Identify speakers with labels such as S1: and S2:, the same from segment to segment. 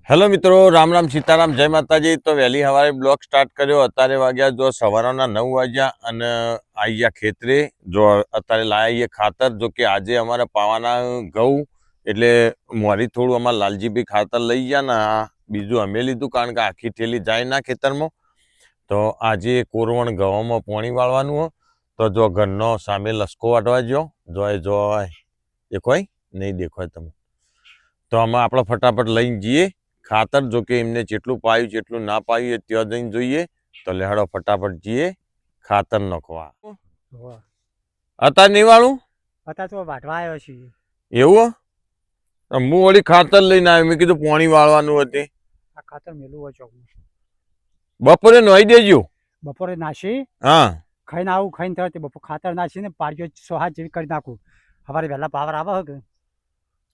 S1: Hello મિત્રો, રામ રામ સીતારામ, જય માતાજી। તો વહેલી સવારે બ્લોગ સ્ટાર્ટ કર્યો। અત્યારે વાગ્યા જો સવારના 9 વાગ્યા અને આવી ગયા ખેતરે। જો અત્યારે લાવીએ ખાતર। જો કે આજે અમારે પાવાના ઘઉં એટલે મોરી થોડું અમારા લાલજીભાઈ ખાતર લઈ ગયા ને બીજું અમે લીધું, કારણ કે આખી થેલી જાય ના ખેતરમાં। તો આજે કોરવણ ઘઉંમાં પાણી વાળવાનું હોય। તો જો ઘરનો સામે લસકો વાટવા ગયો, જોય દેખોય નહીં દેખોય તમે તો આમાં આપણે ફટાફટ લઈને જઈએ ખાતર। જો કે એમને જેટલું પાયું જેટલું ના પાયું એ ત્યાં જઈને જોઈએ। તો લેહડો ફટાફટ જઈએ ખાતર નાખવા। અત્યારે નહીં વાળું,
S2: અત્યારે તો વાટવા આવ્યો છીએ।
S1: એવું હું વળી ખાતર લઈને આવ્યો। મેં કીધું પાણી વાળવાનું હતી।
S2: આ ખાતર મેલું હોય ચોકમાં।
S1: બપોરે નાઈ દેજો।
S2: બપોરે નાસી
S1: હા,
S2: ખાઈને આવું, ખાઈને તરત બપોર ખાતર નાસીને પાડ્યો 100 જેવી કરી નાખું। સવારે વહેલા પાવર આવે કે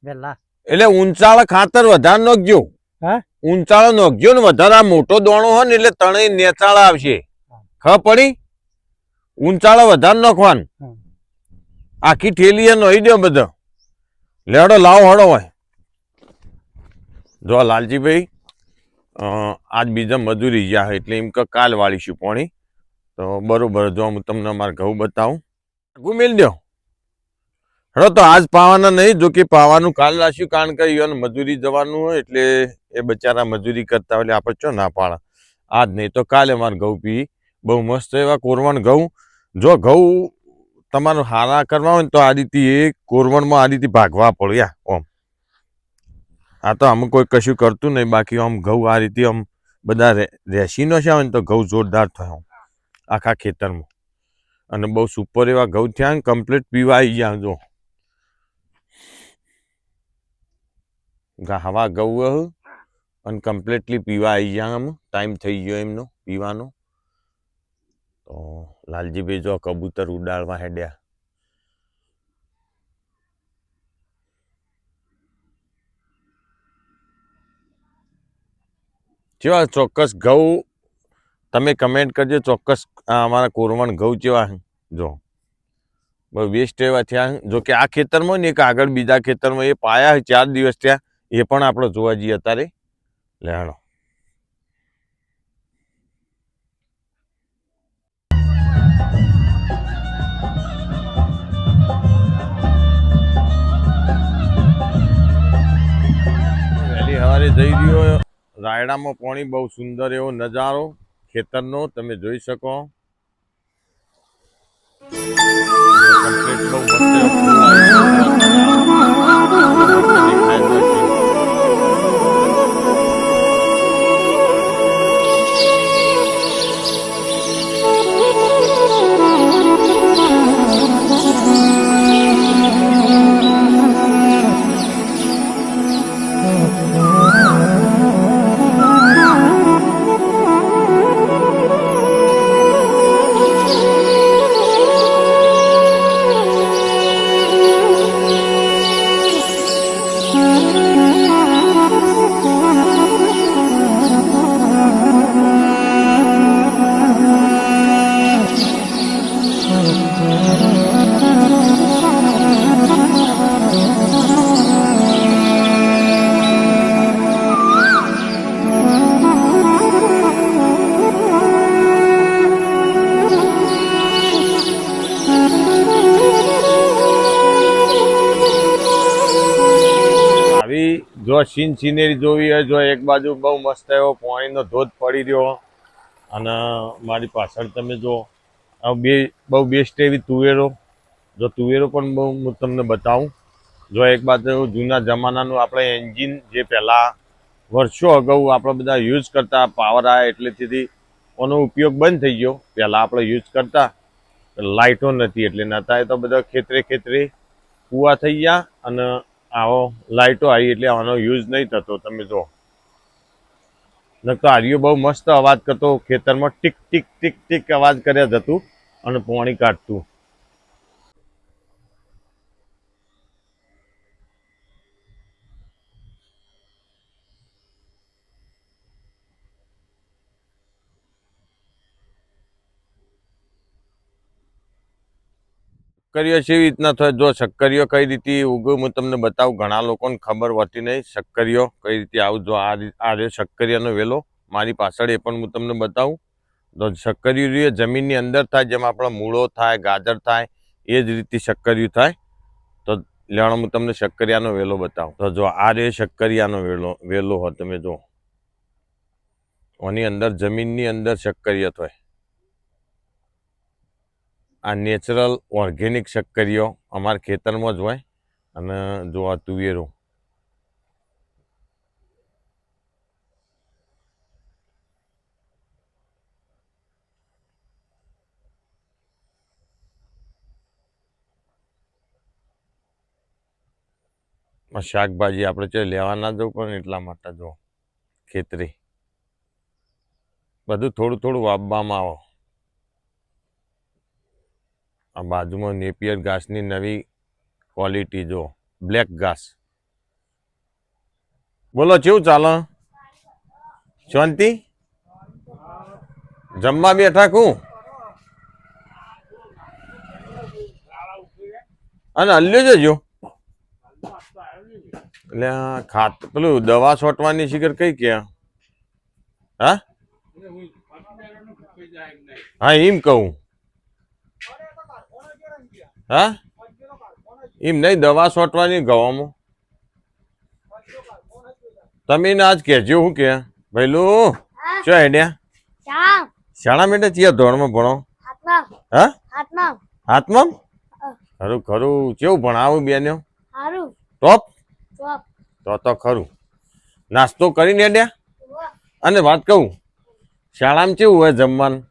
S2: વહેલા
S1: એટલે ઊંચાળ ખાતર વધારે નાખજો।
S2: હા,
S1: ઊંચાળ નાખજો ને વધારે। આ મોટો દોણો હોય ને એટલે તણે નેચાળ આવશે, ખબર પડી? ઊંચાળ વધારે નાખવાનું। આખી ઠેલી નાઈ દો બધા। લેડો લાવો હડો હોય। જો લાલજીભાઈ આજ બીજા મજૂરી ગયા એટલે એમ કે કાલ વાળીશું પાણી। તો બરોબર, જો હું તમને અમારા ઘઉં બતાવું। ગુમેલ દો હડો। તો આજ પાવાના નહીં, જો કે પાવાનું કાલ રાખ્યું, કારણ કે એને મજૂરી જવાનું હોય એટલે એ બચારા મજૂરી કરતા હોય એટલે આપણે ચો ના પાડે। આજ નહીં તો કાલે અમારે ઘઉં પી બહુ મસ્ત એવા કોરવણ ઘઉં। જો ઘઉં તમારે હારા કરવા હોય ને તો આ રીતે એ કોરવણમાં આ રીતે ભાગવા પડ્યા આમ। આ તો આમ કોઈ કશું કરતું નહીં, બાકી આમ ઘઉં આ રીતે આમ બધા રેસીનો છે ને તો ઘઉં જોરદાર થયા આખા ખેતરમાં। અને બહુ સુપર એવા ઘઉં થયા ને કમ્પ્લીટ પીવા આવી ગયા। જો હવા ઘઉં અને કમ્પ્લીટલી પીવા આવી ગયા। આમ ટાઈમ થઈ ગયો એમનો પીવાનો। તો લાલજીભાઈ જો કબૂતર ઉડાડવા હેડ્યા। કેવા ચોક્કસ ઘઉં તમે કમેન્ટ કરજો ચોક્કસ। અમારા કોરવણ ઘઉં કેવા જો બહુ બેસ્ટ એવા થયા। જો કે આ ખેતરમાં ને એક આગળ બીજા ખેતરમાં એ પાયા 4 દિવસ થયા, એ પણ આપણે જોવા જઈએ અત્યારે। લેણો વહેલી સવારે જઈ રહ્યો રાયડામાં પાણી। બહુ સુંદર એવો નજારો ખેતરનો તમે જોઈ શકો। કમ્પ્લીટ બહુ મસ્ત એવો ફૂલ આવી ગયો દેખાય છે। જો સીન સિનેરી જોવી હોય, જો એક બાજુ બહુ મસ્ત એવો પાણીનો ધોધ પડી રહ્યો અને મારી પાછળ તમે જો બહુ બેસ્ટ એવી તુવેરો। જો તુવેરો પણ બહુ હું તમને બતાવું। જો એક બાજુ જૂના જમાનાનું આપણે એન્જિન જે પહેલાં વર્ષો અગાઉ આપણે બધા યુઝ કરતા, પાવર આવ્યા એટલેથી એનો ઉપયોગ બંધ થઈ ગયો। પહેલાં આપણે યુઝ કરતા, લાઇટો નથી એટલે નહોતા, એ તો બધા ખેતરે ખેતરે કૂવા થઈ ગયા અને આવો લાઇટો આવી એટલે આનો યુઝ નહીં થતો। તમે જો ન તો આર્યો બહુ મસ્ત અવાજ કરતો ખેતરમાં, ટીક ટીક ટીક ટીક અવાજ કર્યા જતું અને પાણી કાઢતું। શક્કરીઓ કેવી રીતના થાય? જો શક્કરીઓ કઈ રીતે ઉગે હું તમને બતાવું. ઘણા લોકોને ખબર હોતી નહીં શક્કરીઓ કઈ રીતે આવું. જો આ રહ્યો શક્કરિયાનો વેલો મારી પાછળ, એ પણ હું તમને બતાવું. તો શક્કરીઓ જમીનની અંદર થાય, જેમ આપણા મૂળો થાય, ગાજર થાય, એ જ રીતે શક્કરીઓ થાય. તો લેવાનો હું તમને શક્કરિયાનો વેલો બતાવું. તો જો આ રહ્યો શક્કરિયાનો વેલો હોય, તમે જો આની અંદર જમીનની અંદર શક્કરિયા થાય. આ નેચરલ ઓર્ગેનિક શક્કરીઓ અમારા ખેતરમાં જ હોય. અને જો આ તુવેરો, શાકભાજી આપણે છે લેવા ના જવું પણ એટલા માટે જો ખેતરી બધું થોડું થોડું વાવવામાં આવે. આ બાજુમાં નેપિયર ઘાસની નવી ક્વોલિટી જો બ્લેક ઘાસ. બોલો કેવું ચાલે? શાંતિ? જમવા બેઠા કું? અને હલ્યો જજો. એટલે પેલું દવા છોટવાની શિખર કઈ ક્યાં? હા હા એમ કહું. હા એમ નહીં, દવા છોટવાની ગવામાં. તમે ને આજ કહેજો શું કે ભઈલું શું હેડ્યા? શાળા મેળે ચિયા ધોરણમાં ભણો? હા હાથમાં? ખરું ખરું. કેવું ભણાવું બેન્યો? ટોપ? તો ખરું. નાસ્તો કરીને હેડ્યા? અને વાત કહું, શાળામાં કેવું હોય જમવાનું?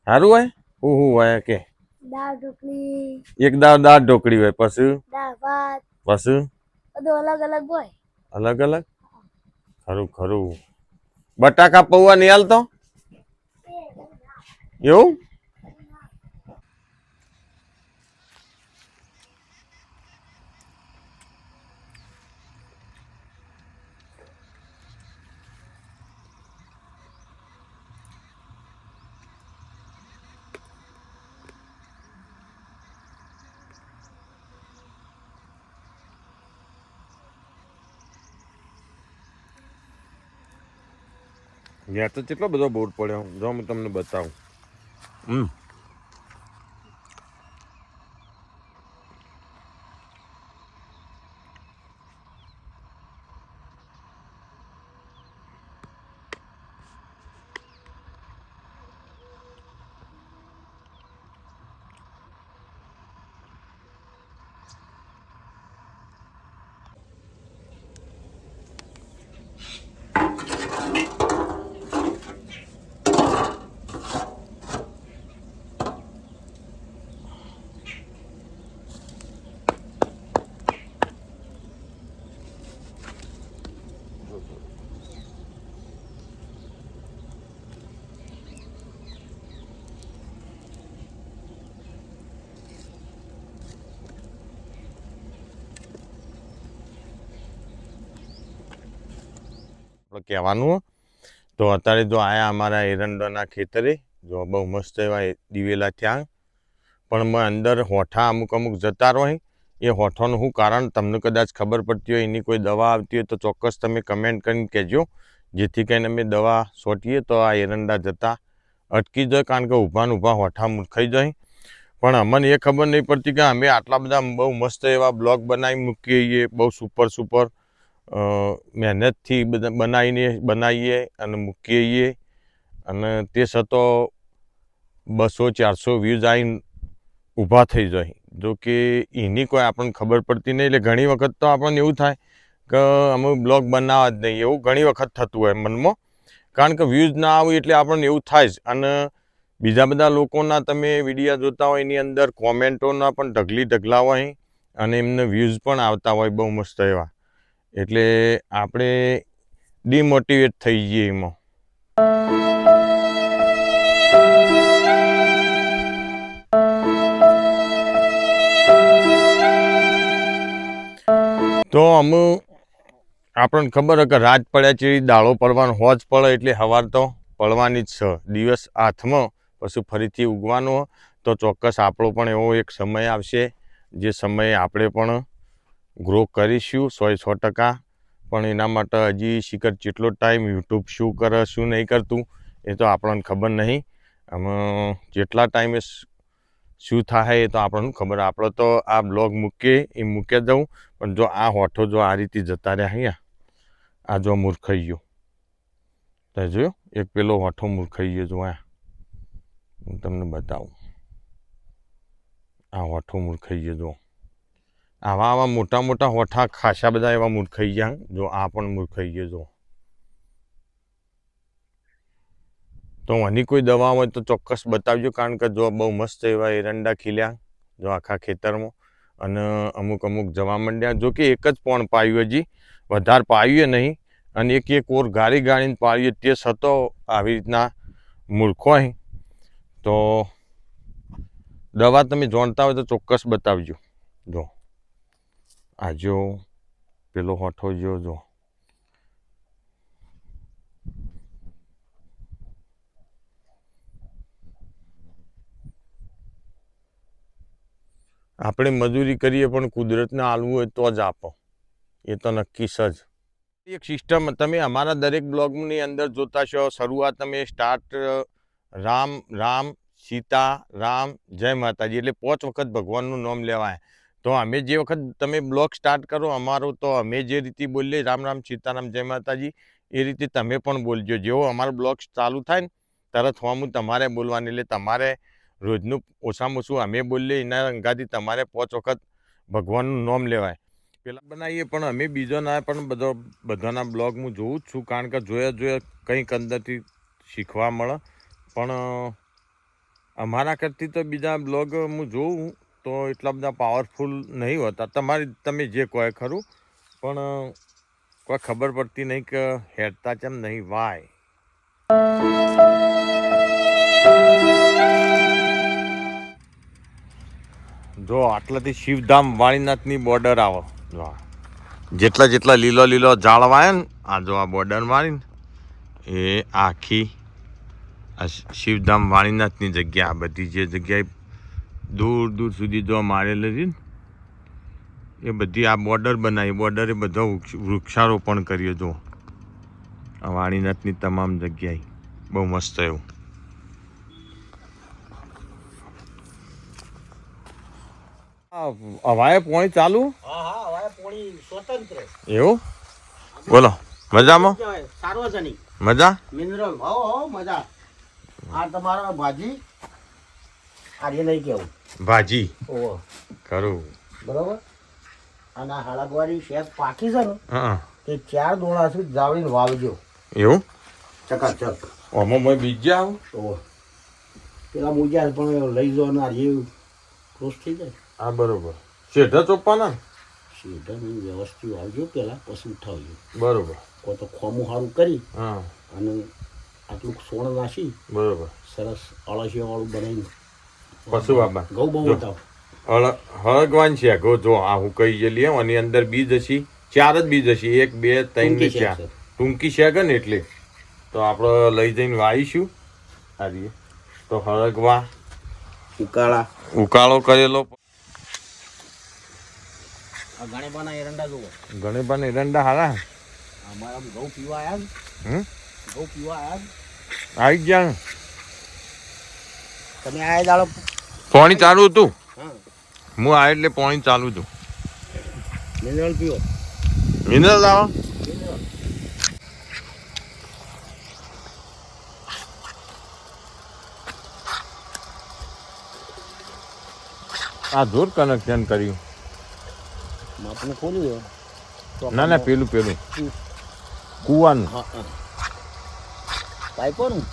S1: સારું હોય? શું હોય કે? એક દાળ ઢોકળી હોય, પછી અલગ અલગ. ખરું ખરું. બટાકા પૌવા નહીં હાલતો એવું? ત્યાં તો કેટલો બધો બોર્ડ પડ્યો, જો હું તમને બતાવું. કહેવાનું. તો અત્યારે જો આયા અમારા એરંડાના ખેતરે, જો બહુ મસ્ત એવા દિવેલા થયા. પણ મેં અંદર હોઠા અમુક જતા રહે. એ હોઠાનું શું કારણ તમને કદાચ ખબર પડતી હોય, એની કોઈ દવા આવતી હોય તો ચોક્કસ તમે કમેન્ટ કરીને કહેજો, જેથી કરીને અમે દવા છોટીએ તો આ એરંડા જતા અટકી જાય. કારણ કે ઊભા હોઠા મૂર્ખાઈ જાય. પણ અમને એ ખબર નહીં પડતી કે અમે આટલા બધા બહુ મસ્ત એવા બ્લોગ બનાવી મૂકીએ, બહુ સુપર મહેનતથી બનાવીએ અને મૂકીએ. અને તે છતાં 200-400 વ્યૂઝ આવીને ઊભા થઈ જાય. જો કે એની કોઈ આપણને ખબર પડતી નહીં. એટલે ઘણી વખત તો આપણને એવું થાય કે અમે બ્લોગ બનાવવા જ નહીં, એવું ઘણી વખત થતું હોય મનમાં. કારણ કે વ્યૂઝ ના આવે એટલે આપણને એવું થાય જ. અને બીજા બધા લોકોના તમે વિડીયો જોતા હોય એની અંદર કોમેન્ટોના પણ ઢગલા હોય અને એમને વ્યૂઝ પણ આવતા હોય બહુ મસ્ત એવા. એટલે આપણે ડિમોટિવેટ થઈ જઈએ એમાં. તો આપણને ખબર હોય કે રાત પડ્યા છે દાળો પડવાનો હોજ પડે એટલે સવાર તો પડવાની જ છે. દિવસ હાથમાં પછી ફરીથી ઉગવાનો. તો ચોક્કસ આપણો પણ એવો એક સમય આવશે જે સમયે આપણે પણ ગ્રો કરીશું 100% પણ એના માટે હજી શીખર જેટલો ટાઈમ યુટ્યુબ શું કરે શું નહીં કરતું એ તો આપણને ખબર નહીં. આમાં જેટલા ટાઈમે શું થાય એ તો આપણને ખબર. આપણે તો આ બ્લોગ મૂકે જવું, પણ જો આ હોઠો જો આ રીતે જતા રહ્યા અહીંયા, આ જો મૂર્ખાઈ ગયો, તમે જોયો એક પેલો હોઠો મૂર્ખાઈ ગયો. જો આ હું તમને બતાવું, આ હોઠો મૂર્ખાઈ ગયો. જો આવા મોટા મોટા હોઠા ખાસા બધા એવા મૂર્ખાઈ ગયા. જો આ પણ મૂર્ખાઈ ગયો. જો તો આની કોઈ દવા હોય તો ચોક્કસ બતાવજો, કારણ કે જો બહુ મસ્ત એવા એરંડા ખીલ્યા જો આખા ખેતરમાં, અને અમુક જવા માંડ્યા. જો કે એક જ પોણ પાયું, હજી વધારે પાયું નહીં, અને એક ઓર ગાળીને પાયું તે છતો આવી રીતના મૂર્ખો હોય. તો દવા તમે જાણતા હોય તો ચોક્કસ બતાવજો. જો આ જો પેલો હોઠો જો આપણે મજૂરી કરીએ પણ કુદરતને આલવું હોય તો જ આપો, એ તો નક્કી જ. એક સિસ્ટમ તમે અમારા દરેક બ્લોગની અંદર જોતા છો. શરૂઆત તમે સ્ટાર્ટ રામ સીતા રામ જય માતાજી, એટલે 5 વખત ભગવાનનું નામ લેવાય. તો અમે જે વખત તમે બ્લોગ સ્ટાર્ટ કરો અમારું, તો અમે જે રીતે બોલીએ રામ સીતારામ જય માતાજી, એ રીતે તમે પણ બોલજો. જેવો અમારો બ્લોગ ચાલુ થાય ને તરત હું તમારે બોલવાની, એટલે તમારે રોજનું ઓછામાં ઓછું અમે બોલીએ એના અંગાથી તમારે 5 વખત ભગવાનનું નામ લેવાય. પેલા બનાવીએ પણ અમે બીજો ના પણ બધાના બ્લોગ હું જોઉં જ છું, કારણ કે જોયા કંઈક અંદરથી શીખવા મળે. પણ અમારા કરતી તો બીજા બ્લોગ હું જોઉં તો એટલા બધા પાવરફુલ નહીં હોતા. તમે જે કહો ખરું, પણ કોઈ ખબર પડતી નહીં કે હેડતા કેમ નહીં. વાય જો આટલાથી શિવધામ વાળીનાથની બોર્ડર આવો. જો જેટલા લીલો ઝાડવા આવ્યા ને, આ જો આ બોર્ડર મારીને એ આખી આ શિવધામ વાળીનાથની જગ્યા. આ બધી જે જગ્યાએ દૂર સુધી જો મારેલી હતી ને એ બધી આ બોર્ડર બનાવી. બોર્ડરે બધો વૃક્ષારોપણ કર્યો. જો આ વાળીનાથની તમામ જગ્યાએ બહુ મસ્ત એવું. હવાએ પોણી ચાલુ.
S3: હા હવાએ પોણી સ્વતંત્ર.
S1: એવું બોલો, મજામાં?
S3: સાર્વજનિક
S1: મજા,
S3: મિનરલ. હો મજા. આ તમારા ભાજી આજે નહીં કેવું
S1: ભાજી
S3: ઓહો
S1: ખરું
S3: બરોબર. અને આ હળગવારી શેક પાકી છે ને
S1: હા,
S3: તે 4 દોણા સુધી જાળીને વાવજો.
S1: એવું
S3: ચકાચક.
S1: આમાં મેં બીજા આવું
S3: ઓહો પેલા મુજ્યા પણ લઈ જો ને એ ખુશ થઈ જાય.
S1: હા બરોબર. શેઠા ચોપવાના ને?
S3: સીધાની વ્યવસ્થિત વાવજો પહેલાં, પછી ઉઠાવજો.
S1: બરોબર.
S3: કોઈ તો ખોમું સારું કરી
S1: હા,
S3: અને આટલું સોણ નાખી
S1: બરોબર.
S3: સરસ અળસિયાવાળું બનાવીને
S1: પશુ બાબા
S3: ઘઉં બહુ
S1: જો.
S3: બતાવો.
S1: હળગવાન છે ગો. જો આ હું કહી ગયેલી એમ, આની અંદર બીજ હશે 4 જ બીજ હશે, 1 2 3 ને 4 ટૂંકી શેક ને, એટલે તો આપણે લઈ જઈને વાવીશું. હારી તો હળગવા ઉકાળો કરેલો.
S3: ગણેબાના એરંડા જુઓ.
S1: ગણેબાના એરંડા હારા.
S3: અમારા ઘઉં પીવા આવ્યા
S1: હમ
S3: ઘઉં પીવા આવ્યા.
S1: આવી ગયા ને?
S3: તમે આયા દાડો
S1: પાણી ચાલુ હતું.
S3: હા
S1: હું આ એટલે પાણી ચાલુ હતું.
S3: મિનરલ પીવો.
S1: મિનરલ આવો.
S3: મિનરલ
S1: આ જોર કનેક્શન કર્યું.
S3: આપણે ખોલ્યું
S1: ના પેલું કુવાનું.
S3: હા હા પાઇપોનું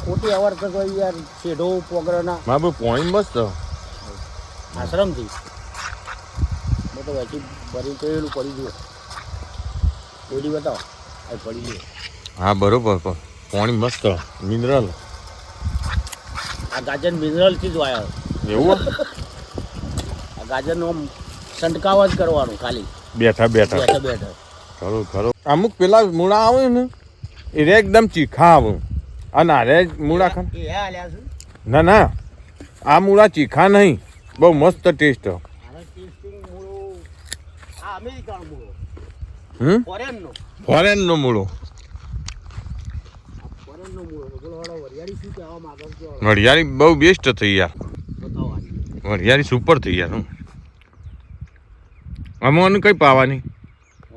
S3: ખોટી અવાર કરતો યાર શેઢો પોગરના
S1: મારું પાણી મસ્ત
S3: આશ્રમથી મોટો વેચી ભરી પેલું પડી ગયું. પેલી બતાવો આ પડી ગયું.
S1: હા બરોબર. પાણી મસ્ત મિનરલ.
S3: આ ગાજર મિનરલથી જ વાયા.
S1: એવું
S3: આ ગાજરનો આમ છંટકાવ જ કરવાનું ખાલી
S1: બેઠા ખરું. અમુક પેલા મૂળા આવે ને એ એકદમ ચીખા આવે, અને આરે મૂળા ખા
S3: એ હાલ્યા છે.
S1: ના આ મૂળા ચીખા નહીં, બહુ મસ્ત ટેસ્ટ.
S3: આને ટેસ્ટિંગ મૂળો આ અમેરિકાનો મૂળો,
S1: હમ
S3: ફોરેનનો
S1: ફોરેનનો મૂળો.
S3: ફોરેનનો મૂળો. બોલો વાળો વરિયાળી શું કહેવા માંગો છો?
S1: વરિયાળી બહુ બેસ્ટ થઈ યાર,
S3: બતાવો આજે.
S1: વરિયાળી સુપર થઈ યાર. આમાં કઈ પાવાની?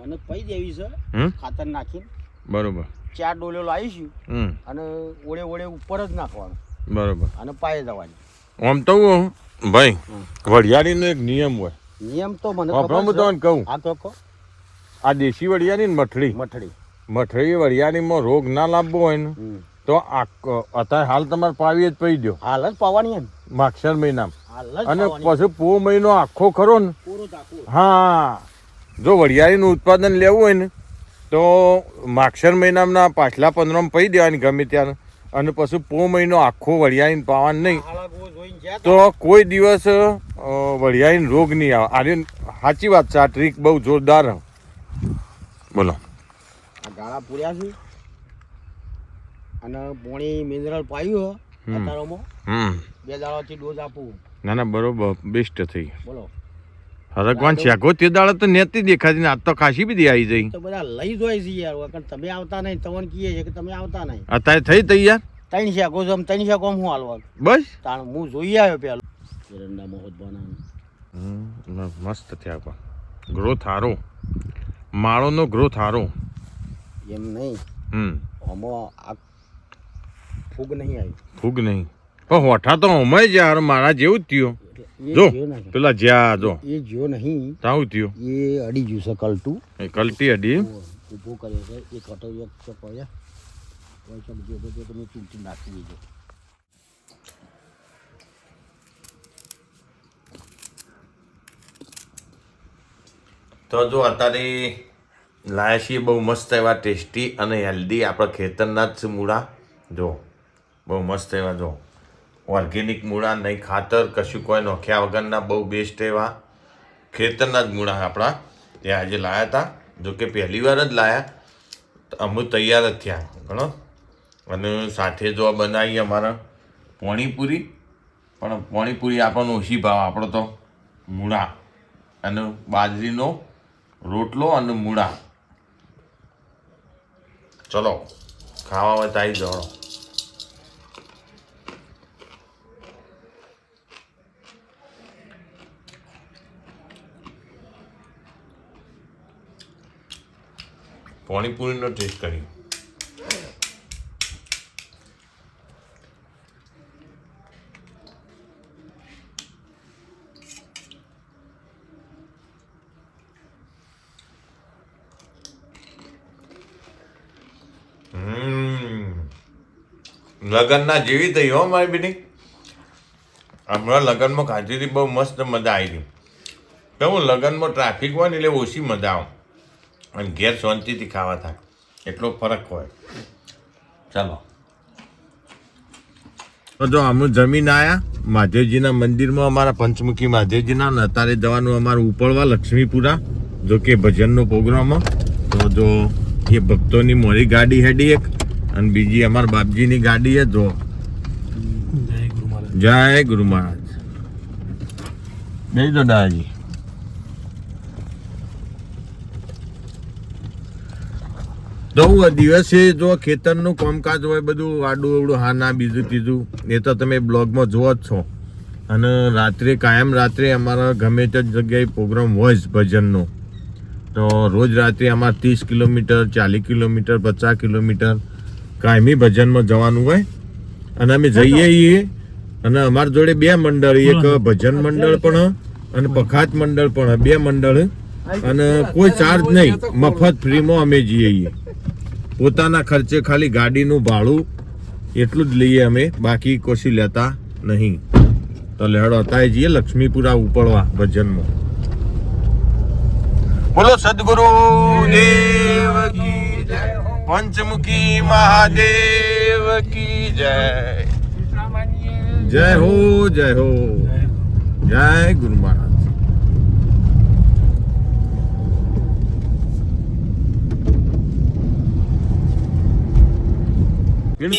S3: અને પઈ દેવી છે
S1: હમ
S3: ખાતર નાખીને
S1: બરોબર.
S3: 4 ડોલો લાવીશું
S1: હમ
S3: અને ઓળે ઓળે ઉપર જ નાખવાનું
S1: બરોબર.
S3: અને પાયે દેવાની.
S1: આમ તો ભાઈ વરિયાળીનો એક નિયમ હોય.
S3: નિયમ તો મને
S1: હું
S3: ખબર છે.
S1: તમને કહું,
S3: આ તો કહો.
S1: આ દેશી વરિયાળી ને મઠડી,
S3: મઠડી.
S1: મઠડી વરિયાળીમાં રોગ ના લાવવો હોય ને તો અત્યારે હાલ તમારે પાવી જ પડી દો
S3: હાલ જ પાવાની એમ.
S1: માક્ષર મહિનામાં.
S3: હાલ જ
S1: અને
S3: પાવાની.
S1: પછી પો મહિનો આખો ખરો ને,
S3: પૂરો ટાંકો.
S1: હા, જો વરિયાળીનું ઉત્પાદન લેવું હોય ને તો માક્ષર મહિનાના પાછલા 15 પી દેવાની ગમે ત્યારે, અને પછી પો મહિનો આખો વરિયાળીને પાવાનું નહીં,
S3: હાલા ગો જોઈને ગયા તા.
S1: તો કોઈ દિવસ વરિયાળીને રોગ નહીં આવે. આની સાચી વાત છે, આ ટ્રીક બહુ જોરદાર. બોલો.
S3: આ ગાળા પૂર્યા છે અને પોણી મિનરલ પાયું
S1: હમ.
S3: અત્યારમાં
S1: હમ
S3: 2 દાડાથી ડોઝ આપું.
S1: ના ના બરોબર, બેસ્ટ થઈ.
S3: બોલો
S1: હરકવાન શેકો તે દાડે તો નેતી દેખાતી ને, આજ તો ખાસી બધી આવી જઈ.
S3: તો બધા લઈ જોઈ છે યાર. વખત તમે આવતા નહીં, તમને કહીએ છે કે તમે આવતા નહીં.
S1: અત્યારે થઈ તૈયાર
S3: 3 શેકો છે, 3 શેકો હું હાલવા
S1: બસ.
S3: તાણ હું જોઈ આવ્યો પેલો એરંડા મહોત બનાવવાનો.
S1: મસ્ત થયા પણ ગ્રોથ સારો, માળોનો ગ્રોથ સારો.
S3: એમ નહીં, આમાં આ ફૂગ નહીં આવી.
S1: ફૂગ નહીં પણ હોઠા તો હમણાં જ યાર મારા જેવું જ થયું.
S3: એ
S1: જો
S3: જ્યો નહીં.
S1: પેલા જ્યાં જો
S3: એ જ્યો નહીં,
S1: તાવું થયું,
S3: એ અડી ગયું છે કલટું.
S1: એ કલટી અડી.
S3: ઊભો કર્યો છે એ કટોરીઓ ચપાયા પૈસા બીજો બધો તમે ચૂંટી નાખી દેજો.
S1: તો જો અત્યારે લાયા છીએ બહુ મસ્ત એવા ટેસ્ટી અને હેલ્ધી આપણા ખેતરના જ મૂળા. જો બહુ મસ્ત એવા, જો ઓર્ગેનિક મૂળા, નહીં ખાતર કશું કોઈ નોખ્યા વગરના, બહુ બેસ્ટ એવા ખેતરના જ મૂળા આપણા. તે આજે લાયા હતા, જો કે પહેલી વાર જ લાયા, અમુક તૈયાર જ થયા ઘણો. અને સાથે જો બનાવી અમારા પાણીપુરી, પણ પાણીપુરી આપણને ઓછી ભાવ. આપણો તો મૂળા અને બાજરીનો રોટલો અને મૂળા. ચલો ખાવા હોય તો આવી જાઓ. પાણીપુરીનો ટેસ્ટ કરી. લગનના જેવી થઈ હો મારી બેટી. હમણાં લગનમાં ખાધી હતી, બહુ મસ્ત મજા આવી હતી. કેવું લગનમાં ટ્રાફિક હોય ને એટલે ઓછી મજા આવે, અને ઘેર શાંતિથી ખાવા થાય, એટલો ફરક હોય. ચાલો તો જો અમે જમીન આવ્યા મહાદેવજીના મંદિરમાં, અમારા પંચમુખી મહાદેવજીના. ને અત્યારે જવાનું અમારું ઉપળવા લક્ષ્મીપુરા, જો કે ભજનનો પ્રોગ્રામ. તો જો એ ભક્તોની મોરી ગાડી હેડી એક, અને બીજી અમારા બાપજીની ગાડી છે. જો જય ગુરુ મહારાજ. નહીં તો દાદાજી તો દિવસે જો ખેતરનું કામકાજ હોય બધું આડું અવડું, હા ના બીજું ત્રીજું, એ તો તમે બ્લોગમાં જોવો જ છો. અને રાત્રે કાયમ રાત્રે અમારા ગમે તે જગ્યાએ પ્રોગ્રામ હોય જ ભજનનો. તો રોજ રાત્રે અમારે 30 કિલોમીટર, 40 કિલોમીટર, 50 કિલોમીટર કાયમી ભજનમાં જવાનું હોય. અને અમે જઈએ છીએ, અને અમારી જોડે 2 મંડળ, એક ભજન મંડળ પણ અને પખાત મંડળ પણ, 2 મંડળ. અને કોઈ ચાર્જ નહીં, મફત ફ્રીમાં અમે જઈએ. પોતાના ખર્ચે ખાલી ગાડીનું ભાડું એટલું જ લઈએ અમે, બાકી કશું લેતા નહીં. તો લેડો અત્યારે જઈએ લક્ષ્મીપુરા ઉપડવા ભજનમાં. બોલો સદગુરુ દેવ કી જય, પંચમુખી મહાદેવ કી જય. જય હો, જય હો, જય ગુરુ મહારાજ.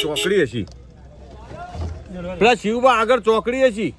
S1: ચોકડી હશી, પેલા શિવબા આગળ ચોકડી હશી.